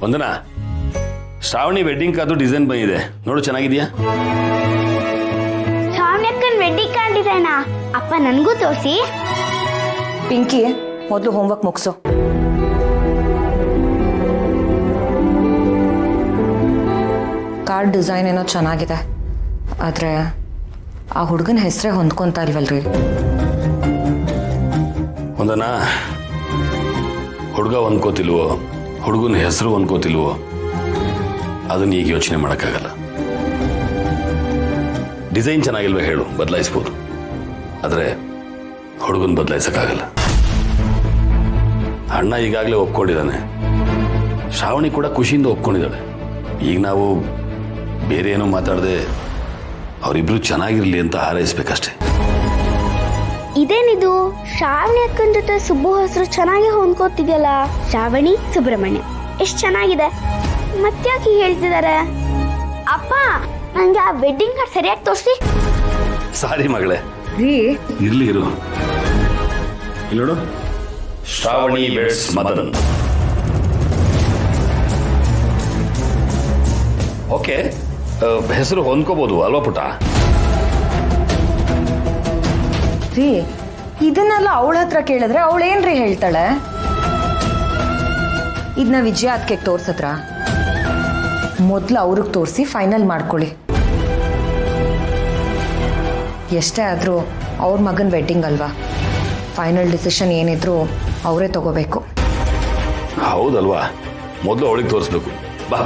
ವಂದನಾ, Shravani wedding card design ಬಂದಿದೆ, ನೋಡು ಚೆನ್ನಾಗಿದೆಯಾ? ಶ್ರಾವಣಿ ಅಕ್ಕನ ವೆಡ್ಡಿಂಗ್ ಕಾರ್ಡ್ ಡಿಸೈನಾ? ಅಪ್ಪ ನನಗೂ ತೋರಿಸಿ. ಪಿಂಕಿ, ಮೊದಲು ಹೋಮ್ವರ್ಕ್ ಮುಗಿಸು. ಕಾರ್ಡ್ ಡಿಸೈನ್ ಏನೋ ಚೆನ್ನಾಗಿದೆ, ಆದರೆ ಆ ಹುಡುಗನ ಹೆಸರೇ ಹೊಂದ್ಕೊಂತ ಇಲ್ವಲ್ರಿ? ವಂದನಾ, ಹುಡುಗ ಹೊಂದ್ಕೋತಿಲ್ವೋ, ಹುಡುಗನ ಹೆಸರು ಹೊಂದ್ಕೋತಿಲ್ವೋ, ಅದನ್ನ ಈಗ ಯೋಚನೆ ಮಾಡೋಕ್ಕಾಗಲ್ಲ. ಡಿಸೈನ್ ಚೆನ್ನಾಗಿಲ್ವೇ ಹೇಳು, ಬದಲಾಯಿಸ್ಬೋದು, ಆದರೆ ಹುಡುಗನ ಬದಲಾಯಿಸೋಕ್ಕಾಗಲ್ಲ. ಅಣ್ಣ ಈಗಾಗಲೇ ಒಪ್ಕೊಂಡಿದ್ದಾನೆ, ಶ್ರಾವಣಿ ಕೂಡ ಖುಷಿಯಿಂದ ಒಪ್ಕೊಂಡಿದ್ದಾಳೆ. ಈಗ ನಾವು ಬೇರೆ ಏನೂ ಮಾತಾಡದೆ ಅವರಿಬ್ರು ಚೆನ್ನಾಗಿರ್ಲಿ ಅಂತ ಹಾರೈಸ್ಬೇಕಷ್ಟೇ. ಇದೇನಿದು, ಶ್ರಾವಣಿ ಅಕ್ಕನ ಜೊತೆ ಸುಬ್ಬು ಹೆಸರು ಚೆನ್ನಾಗಿ ಹೊಂದ್ಕೋತಿದ್ಯಲ್ಲ. ಶ್ರಾವಣಿ ಸುಬ್ರಹ್ಮಣ್ಯ, ಎಷ್ಟು ಚೆನ್ನಾಗಿದೆ. ಮತ್ತ್ಯಾಕೆ ಹೇಳ್ತಿದ್ದಾರೆ? ಅಪ್ಪ, ನಂಗೆ ಆ ವೆಡ್ಡಿಂಗ್ ಕಾರ್ಡ್ ಸರಿಯಾಗಿ ತೋರಿಸಿ. ಸಾರಿ ಮಗಳೇ, ಇರ್ಲಿ ಇರು. ಇಲ್ಲಿ ನೋಡು, ಶ್ರಾವಣಿ ವೆಡ್ಸ್ ಮದನ್. ಓಕೆ, ಹೆಸರು ಹೊಂದ್ಕೋಬಹುದು ಅಲ್ವಾ ಪುಟ? ರೀ, ಇದನ್ನೆಲ್ಲ ಅವಳ ಹತ್ರ ಕೇಳಿದ್ರೆ ಅವಳೇನ್ರಿ ಹೇಳ್ತಾಳೆ? ಇದನ್ನ ವಿಜಯ ಅದಕ್ಕೆ ತೋರ್ಸತ್ರ? ಮೊದಲು ಅವ್ರಿಗೆ ತೋರಿಸಿ ಫೈನಲ್ ಮಾಡ್ಕೊಳ್ಳಿ. ಎಷ್ಟೇ ಆದರೂ ಅವ್ರ ಮಗನ ವೆಡ್ಡಿಂಗ್ ಅಲ್ವಾ, ಫೈನಲ್ ಡಿಸಿಷನ್ ಏನಿದ್ರು ಅವರೇ ತಗೋಬೇಕು. ಹೌದಲ್ವಾ, ಮೊದಲು ಅವಳಿಗೆ ತೋರಿಸ್ಬೇಕು. ಬಾ.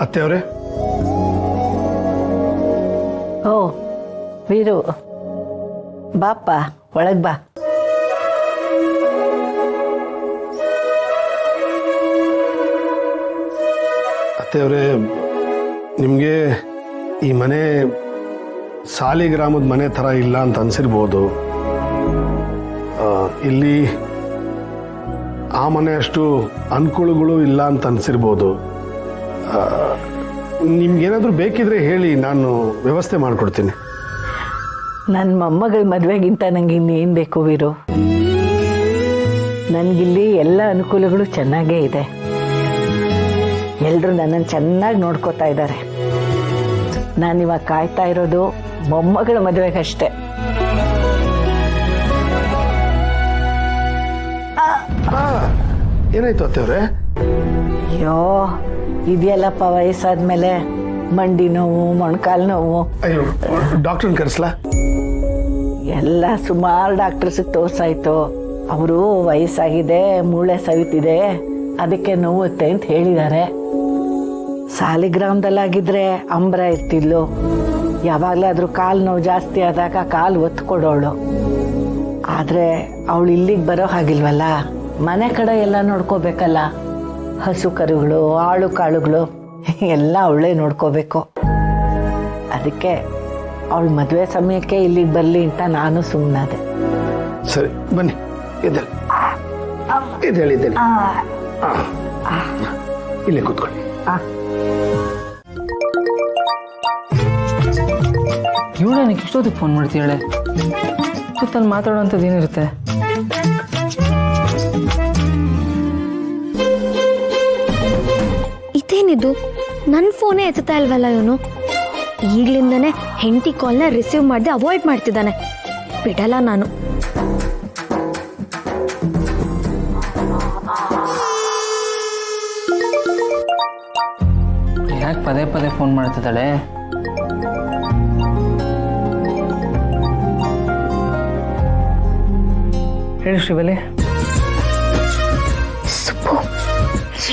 ಅತ್ತೆಯವರೇ. ಓ ವೀರು, ಬಾಪ್ಪ ಒಳಗೆ ಬಾ. ಅತ್ತೆಯವರೇ, ನಿಮಗೆ ಈ ಮನೆ ಸಾಲಿಗ್ರಾಮದ ಮನೆ ಥರ ಇಲ್ಲ ಅಂತ ಅನ್ಸಿರ್ಬೋದು. ಇಲ್ಲಿ ಆ ಮನೆ ಅಷ್ಟು ಅನುಕೂಲಗಳು ಇಲ್ಲ ಅಂತ ಅನ್ಸಿರ್ಬೋದು. ನಿಮ್ಗೇನಾದರೂ ಬೇಕಿದ್ರೆ ಹೇಳಿ, ನಾನು ವ್ಯವಸ್ಥೆ ಮಾಡಿಕೊಡ್ತೀನಿ. ನನ್ನ ಮೊಮ್ಮಗಳ ಮದುವೆಗಿಂತ ನನಗೆ ಇನ್ನೇನು ಬೇಕು ವೀರು? ನನಗಿಲ್ಲಿ ಎಲ್ಲ ಅನುಕೂಲಗಳು ಚೆನ್ನಾಗೇ ಇದೆ. ಎಲ್ಲರೂ ನನ್ನನ್ನು ಚೆನ್ನಾಗಿ ನೋಡ್ಕೋತಾ ಇದ್ದಾರೆ. ನಾನಿವಾಗ ಕಾಯ್ತಾ ಇರೋದು ಮೊಮ್ಮಗಳ ಮದುವೆಗಷ್ಟೇ. ಏನಾಯ್ತು ಅತ್ತೆಯವರೇ? ಅಯ್ಯೋ, ಇದೆಯಲ್ಲಪ್ಪ, ವಯಸ್ಸಾದ್ಮೇಲೆ ಮಂಡಿ ನೋವು, ಮೊಣಕಾಲು ನೋವು. ಅಯ್ಯೋ, ಡಾಕ್ಟ್ರನ್ನ ಕರೆಸ್ಲಾ? ಎಲ್ಲ ಸುಮಾರು ಡಾಕ್ಟರ್ಸಿಗೆ ತೋರ್ಸಾಯ್ತು. ಅವರು ವಯಸ್ಸಾಗಿದೆ, ಮೂಳೆ ಸವಿತಿದೆ, ಅದಕ್ಕೆ ನೋವುತ್ತೆ ಅಂತ ಹೇಳಿದ್ದಾರೆ. ಸಾಲಿಗ್ರಾಮದಲ್ಲಾಗಿದ್ರೆ ಅಂಬರ ಇರ್ತಿದ್ಲು. ಯಾವಾಗಲಾದ್ರೂ ಕಾಲು ನೋವು ಜಾಸ್ತಿ ಆದಾಗ ಕಾಲು ಒತ್ತು ಕೊಡೋಳು. ಆದರೆ ಅವಳು ಇಲ್ಲಿಗೆ ಬರೋ ಹಾಗಿಲ್ವಲ್ಲ, ಮನೆ ಕಡೆ ಎಲ್ಲ ನೋಡ್ಕೋಬೇಕಲ್ಲ. ಹಸು ಕರುಗಳು, ಆಳು ಕಾಳುಗಳು ಎಲ್ಲ ಅವಳೇ ನೋಡ್ಕೋಬೇಕು. ಅದಕ್ಕೆ ಅವಳ ಮದುವೆ ಸಮಯಕ್ಕೆ ಇಲ್ಲಿಗೆ ಬರಲಿ ಅಂತ ನಾನು ಸುಮ್ಮನಾದೆ. ಸರಿ, ಬನ್ನಿ. ಇದ್ದೇಳಿ ಇಲ್ಲೇ ಕೂತ್ಕೊಳ್ಳಿ. ಇವಳು ನನಗೆ ಇಷ್ಟೊತ್ತಿಗೆ ಫೋನ್ ಮಾಡ್ತೀಯಾಳೆ? ಕೂತಲ್ಲಿ ಮಾತಾಡೋಂಥದ್ದು ಏನಿರುತ್ತೆ? ಇದೇನಿದು, ನನ್ನ ಫೋನೇ ಎತ್ತಾ ಇಲ್ವಲ್ಲ ಇವನು. ಈಗ್ಲಿಂದಾನೆ ಹೆಂಡತಿ ಕಾಲ್ನ ರಿಸೀವ್ ಮಾಡದೆ ಅವಾಯ್ಡ್ ಮಾಡ್ತಿದ್ದಾನೆ. ಬಿಡಲ್ಲ ನಾನು. ಯಾಕೆ ಪದೇ ಪದೇ ಫೋನ್ ಮಾಡ್ತಿದ್ದಾಳೆ? ಹೇಳಿ ಶ್ರೀಬಲಿ. ಸುಬ್ಬು,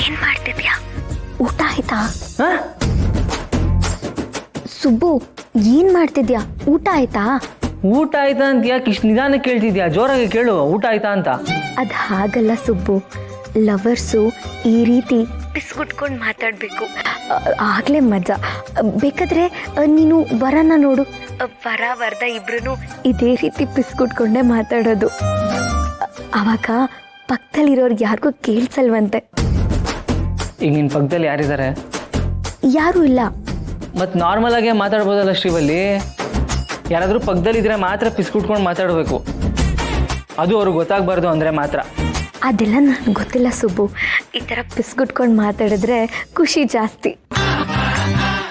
ಏನ್ ಮಾಡ್ತಿದ್ಯಾ? ಊಟ ಆಯ್ತಾ? ಸುಬ್ಬು, ಏನ್ ಮಾಡ್ತಿದ್ಯಾ? ಊಟ ಆಯ್ತಾ? ಊಟ ಆಯ್ತಾ ಅಂತ ಯಾಕೆ ಇಷ್ಟು ನಿಧಾನ ಕೇಳ್ತಿದ್ಯಾ? ಜೋರಾಗಿ ಕೇಳು, ಊಟ ಆಯ್ತಾ ಅಂತ. ಅದ್ ಹಾಗಲ್ಲ ಸುಬ್ಬು, ಲವರ್ಸು ಈ ರೀತಿ ಪಿಸ್ಗುಟ್ಕೊಂಡು ಮಾತಾಡ್ಬೇಕು, ಆಗ್ಲೇ ಮಜಾ. ಬೇಕಾದ್ರೆ ನೀನು ವರನ ನೋಡು, ವರ ವರದ ಇಬ್ರು ಇದೇ ರೀತಿ ಪಿಸ್ಗುಟ್ಕೊಂಡೇ ಮಾತಾಡೋದು. ಅವಾಗ ಪಕ್ಕದಲ್ಲಿರೋರ್ಗೆ ಯಾರಿಗೂ ಕೇಳಿಸಲ್ವಂತೆ. ಈಗ ನಿನ್ನ ಪಕ್ಕದಲ್ಲಿ ಯಾರಿದ್ದಾರೆ? ಯಾರೂ ಇಲ್ಲ, ಮತ್ತು ನಾರ್ಮಲ್ ಆಗೇ ಮಾತಾಡ್ಬೋದಲ್ಲ ಶ್ರೀವಲ್ಲಿ. ಯಾರಾದರೂ ಪಕ್ಕದಲ್ಲಿದ್ದರೆ ಮಾತ್ರ ಪಿಸ್ಕುಟ್ಕೊಂಡು ಮಾತಾಡಬೇಕು, ಅದು ಅವ್ರಿಗೆ ಗೊತ್ತಾಗಬಾರ್ದು ಅಂದರೆ ಮಾತ್ರ. ಅದೆಲ್ಲ ನನಗೆ ಗೊತ್ತಿಲ್ಲ ಸುಬ್ಬು. ಈ ಥರ ಪಿಸ್ಗುಟ್ಕೊಂಡು ಮಾತಾಡಿದ್ರೆ ಖುಷಿ ಜಾಸ್ತಿ.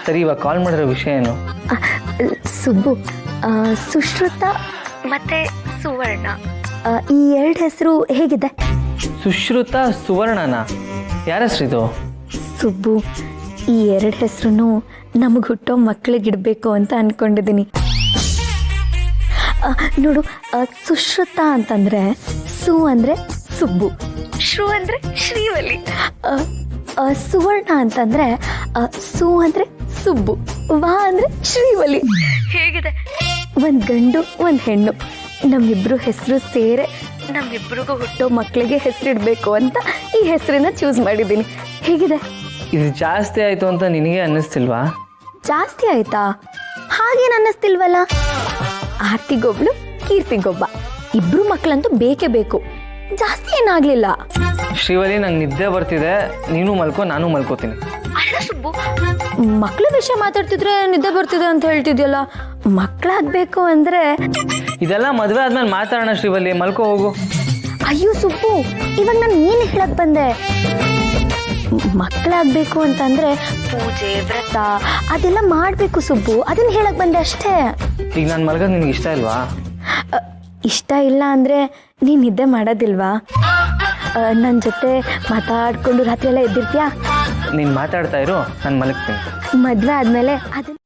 ಸರಿ, ಇವಾಗ ಕಾಲ್ ಮಾಡಿರೋ ವಿಷಯ ಏನು? ಸುಬ್ಬು, ಸುಶ್ರುತ ಮತ್ತೆ ಸುವರ್ಣ, ಈ ಎರಡು ಹೆಸರು ಹೇಗಿದೆ? ಸುಶ್ರುತ, ಸುವರ್ಣನ? ಯಾರ ಹೆಸರಿದು? ಸುಬ್ಬು, ಈ ಎರಡು ಹೆಸರು ನಮಗೆ ಹುಟ್ಟೋ ಮಕ್ಕಳಿಗಿಡಬೇಕು ಅಂತ ಅಂದ್ಕೊಂಡಿದ್ದೀನಿ. ನೋಡು, ಸುಶ್ರುತ ಅಂತಂದರೆ ಸು ಅಂದರೆ ಸುಬ್ಬು, ಶ್ರು ಅಂದರೆ ಶ್ರೀವಲ್ಲಿ, ಸುವರ್ಣ ಅಂತಂದರೆ ಸು ಅಂದರೆ ಸುಬ್ಬು, ವಾ ಅಂದರೆ ಶ್ರೀವಲ್ಲಿ. ಹೇಗಿದೆ? ಒಂದು ಗಂಡು ಒಂದು ಹೆಣ್ಣು, ನಮ್ಮಿಬ್ರು ಹೆಸರು ಸೇರೆ ನಮ್ಮಿಬ್ರಿಗೂ ಹುಟ್ಟೋ ಮಕ್ಕಳಿಗೆ ಹೆಸರಿಡಬೇಕು ಅಂತ ಈ ಹೆಸರನ್ನ ಚೂಸ್ ಮಾಡಿದ್ದೀನಿ. ಹೇಗಿದೆ? ಇದು ಜಾಸ್ತಿ ಆಯಿತು ಅಂತ ನಿನಗೆ ಅನ್ನಿಸ್ತಿಲ್ವಾ? ಜಾಸ್ತಿ ಆಯ್ತಾ? ಹಾಗೇನು ಅನ್ನಿಸ್ತಿಲ್ವಲ್ಲ. ಆರ್ತಿಗೊಬ್ಳು, ಕೀರ್ತಿಗೊಬ್ಬ, ಇಬ್ರು ಮಕ್ಕಳಂತೂ ಬೇಕೇ ಬೇಕು. ಜಾಸ್ತಿ ಏನಾಗ್ಲಿಲ್ಲ. ಶ್ರೀವಲ್ಲಿ, ನಂಗೆ ನಿದ್ದೆ ಬರ್ತಿದೆ, ನೀನು ಮಲ್ಕೋ, ನಾನು ಮಲ್ಕೋತೀನಿ. ಅಲ್ಲ ಸುಬ್ಬು, ಮಕ್ಕಳ ವಿಷಯ ಮಾತಾಡ್ತಿದ್ರೆ ನಿದ್ದೆ ಬರ್ತಿದೆ ಅಂತ ಹೇಳ್ತಿದ್ಯಲ್ಲ. ಮಕ್ಕಳಾಗಬೇಕು ಅಂದ್ರೆ ಇದೆಲ್ಲ ಮದುವೆ ಆದ್ಮೇಲೆ ಮಾತಾಡೋಣ ಶ್ರೀವಲ್ಲಿ, ಮಲ್ಕೋ ಹೋಗು. ಅಯ್ಯೋ ಸುಬ್ಬು, ಇವಾಗ ನಾನು ಏನು ಹೇಳಕ್ ಬಂದೆ? ಮಕ್ಕಳಾಗಬೇಕು ಅಂತಂದ್ರೆ ಪೂಜೆ ವ್ರತ ಅದೆಲ್ಲ ಮಾಡಬೇಕು ಸುಬ್ಬು, ಅದನ್ನ ಹೇಳಕ್ ಬಂದೆ ಅಷ್ಟೇ. ಈಗ ನಾನು ಮಲ್ಗೋದು ನಿನಗೆ ಇಷ್ಟ ಇಲ್ವಾ? ಇಷ್ಟ ಇಲ್ಲ ಅಂದ್ರೆ ನೀನು ನಿದ್ದೆ ಮಾಡೋದಿಲ್ವಾ? ನನ್ನ ಜೊತೆ ಮಾತಾಡ್ಕೊಂಡು ರಾತ್ರಿ ಎಲ್ಲ ಎದ್ದಿರ್ತೀಯಾ? ನೀನು ಮಾತಾಡ್ತಾ ಇರು, ನಾನು ಮಲಗ್ತೀನಿ. ಮದುವೆ ಆದಮೇಲೆ ಅದನ್ನ